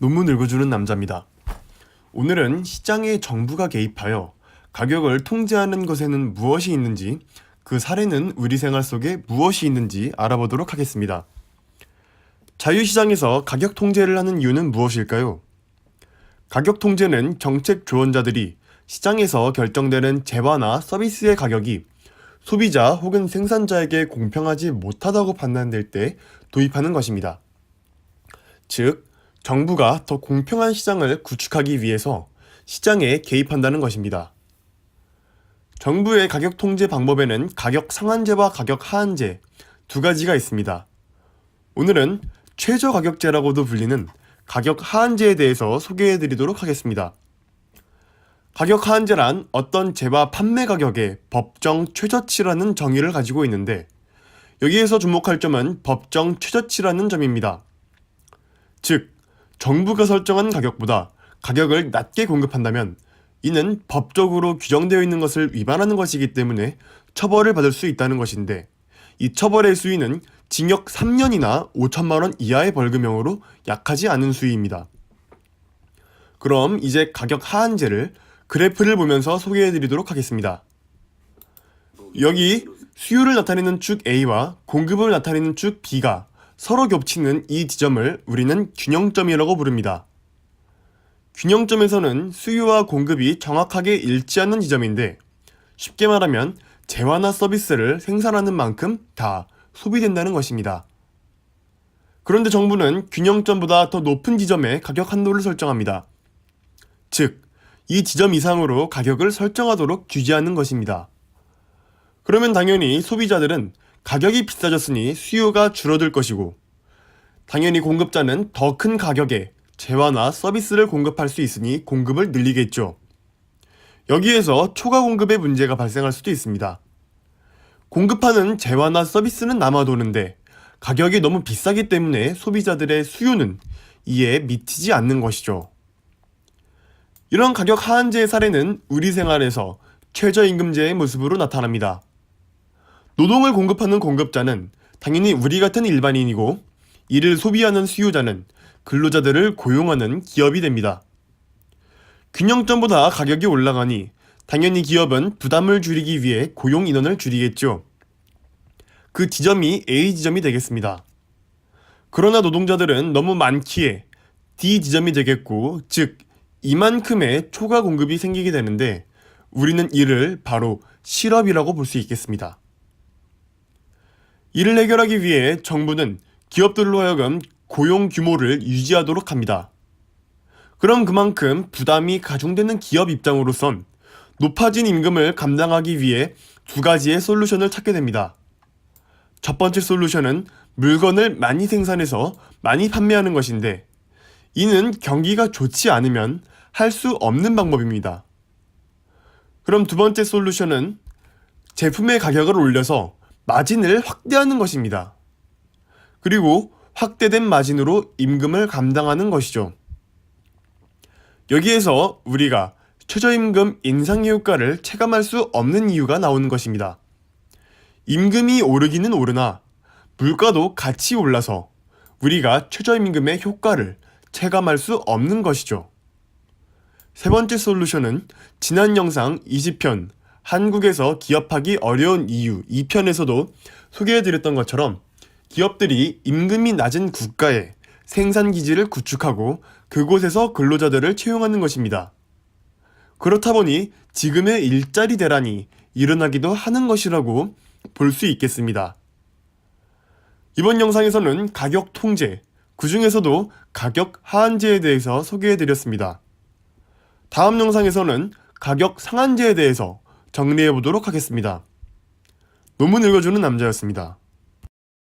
논문 읽어주는 남자입니다. 오늘은 시장에 정부가 개입하여 가격을 통제하는 것에는 무엇이 있는지, 그 사례는 우리 생활 속에 무엇이 있는지 알아보도록 하겠습니다. 자유시장에서 가격 통제를 하는 이유는 무엇일까요? 가격 통제는 정책 조언자들이 시장에서 결정되는 재화나 서비스의 가격이 소비자 혹은 생산자에게 공평하지 못하다고 판단될 때 도입하는 것입니다. 즉, 정부가 더 공평한 시장을 구축하기 위해서 시장에 개입한다는 것입니다. 정부의 가격 통제 방법에는 가격 상한제와 가격 하한제 두 가지가 있습니다. 오늘은 최저가격제라고도 불리는 가격 하한제에 대해서 소개해 드리도록 하겠습니다. 가격 하한제란 어떤 재화 판매 가격의 법정 최저치라는 정의를 가지고 있는데, 여기에서 주목할 점은 법정 최저치라는 점입니다. 즉, 정부가 설정한 가격보다 가격을 낮게 공급한다면 이는 법적으로 규정되어 있는 것을 위반하는 것이기 때문에 처벌을 받을 수 있다는 것인데, 이 처벌의 수위는 징역 3년이나 5천만 원 이하의 벌금형으로 약하지 않은 수위입니다. 그럼 이제 가격 하한제를 그래프를 보면서 소개해 드리도록 하겠습니다. 여기 수요를 나타내는 축 A와 공급을 나타내는 축 B가 서로 겹치는 이 지점을 우리는 균형점이라고 부릅니다. 균형점에서는 수요와 공급이 정확하게 일치하는 지점인데, 쉽게 말하면 재화나 서비스를 생산하는 만큼 다 소비된다는 것입니다. 그런데 정부는 균형점보다 더 높은 지점에 가격 한도를 설정합니다. 즉, 이 지점 이상으로 가격을 설정하도록 규제하는 것입니다. 그러면 당연히 소비자들은 가격이 비싸졌으니 수요가 줄어들 것이고, 당연히 공급자는 더 큰 가격에 재화나 서비스를 공급할 수 있으니 공급을 늘리겠죠. 여기에서 초과 공급의 문제가 발생할 수도 있습니다. 공급하는 재화나 서비스는 남아도는데 가격이 너무 비싸기 때문에 소비자들의 수요는 이에 미치지 않는 것이죠. 이런 가격 하한제의 사례는 우리 생활에서 최저임금제의 모습으로 나타납니다. 노동을 공급하는 공급자는 당연히 우리 같은 일반인이고, 이를 소비하는 수요자는 근로자들을 고용하는 기업이 됩니다. 균형점보다 가격이 올라가니 당연히 기업은 부담을 줄이기 위해 고용 인원을 줄이겠죠. 그 지점이 A 지점이 되겠습니다. 그러나 노동자들은 너무 많기에 D 지점이 되겠고, 즉 이만큼의 초과 공급이 생기게 되는데, 우리는 이를 바로 실업이라고 볼 수 있겠습니다. 이를 해결하기 위해 정부는 기업들로 하여금 고용 규모를 유지하도록 합니다. 그럼 그만큼 부담이 가중되는 기업 입장으로선 높아진 임금을 감당하기 위해 두 가지의 솔루션을 찾게 됩니다. 첫 번째 솔루션은 물건을 많이 생산해서 많이 판매하는 것인데, 이는 경기가 좋지 않으면 할 수 없는 방법입니다. 그럼 두 번째 솔루션은 제품의 가격을 올려서 마진을 확대하는 것입니다. 그리고 확대된 마진으로 임금을 감당하는 것이죠. 여기에서 우리가 최저임금 인상의 효과를 체감할 수 없는 이유가 나오는 것입니다. 임금이 오르기는 오르나 물가도 같이 올라서 우리가 최저임금의 효과를 체감할 수 없는 것이죠. 세 번째 솔루션은 지난 영상 20편 한국에서 기업하기 어려운 이유 2편에서도 소개해드렸던 것처럼 기업들이 임금이 낮은 국가에 생산기지를 구축하고 그곳에서 근로자들을 채용하는 것입니다. 그렇다 보니 지금의 일자리 대란이 일어나기도 하는 것이라고 볼 수 있겠습니다. 이번 영상에서는 가격 통제, 그 중에서도 가격 하한제에 대해서 소개해드렸습니다. 다음 영상에서는 가격 상한제에 대해서 정리해보도록 하겠습니다. 논문 읽어주는 남자였습니다.